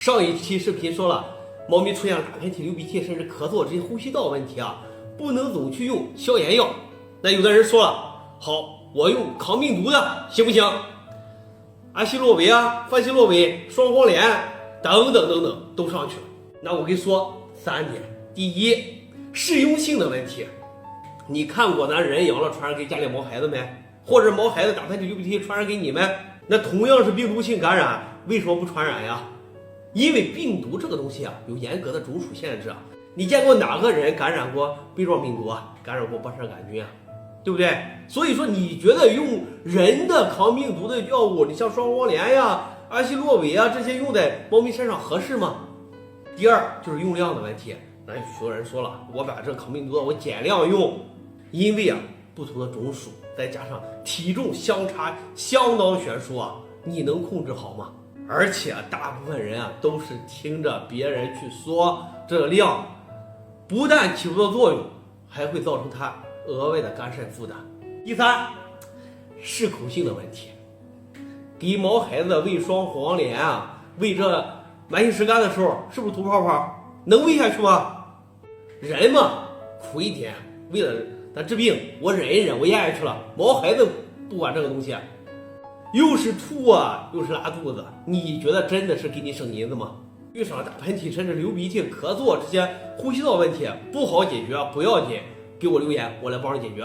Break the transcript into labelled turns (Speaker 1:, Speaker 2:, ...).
Speaker 1: 上一期视频说了，猫咪出现了打喷嚏、流鼻涕，甚至咳嗽这些呼吸道问题啊，不能总去用消炎药。那有的人说了，好，我用抗病毒的行不行？阿昔洛韦啊、范昔洛韦、双黄连等等等等都上去了。那我跟你说3点：第一，适用性的问题。你看过咱人阳了传染给家里毛孩子没？或者毛孩子打喷嚏、流鼻涕传染给你们？那同样是病毒性感染，为什么不传染呀？因为病毒这个东西啊，有严格的种属限制啊。你见过哪个人感染过杯状病毒啊？感染过巴氏杆菌啊？对不对？所以说，你觉得用人的抗病毒的药物，你像双黄连呀、阿昔洛韦啊这些用在猫咪身上合适吗？第二就是用量的问题。那许多人说了，我把这个抗病毒我减量用，因为啊不同的种属，再加上体重相差相当悬殊啊，你能控制好吗？而且大部分人啊都是听着别人去说，这个量不但起不到作用，还会造成它额外的肝肾负担。第三，适口性的问题。给毛孩子喂双黄连啊，喂这慢性食干的时候，是不是吐泡泡？能喂下去吗？人嘛，苦一点，为了咱治病，我忍一忍，我咽下去了。毛孩子不管这个东西，又是吐啊，又是拉肚子，你觉得真的是给你省银子吗？遇上打喷嚏，甚至流鼻涕、咳嗽这些呼吸道问题不好解决，不要紧，给我留言，我来帮你解决。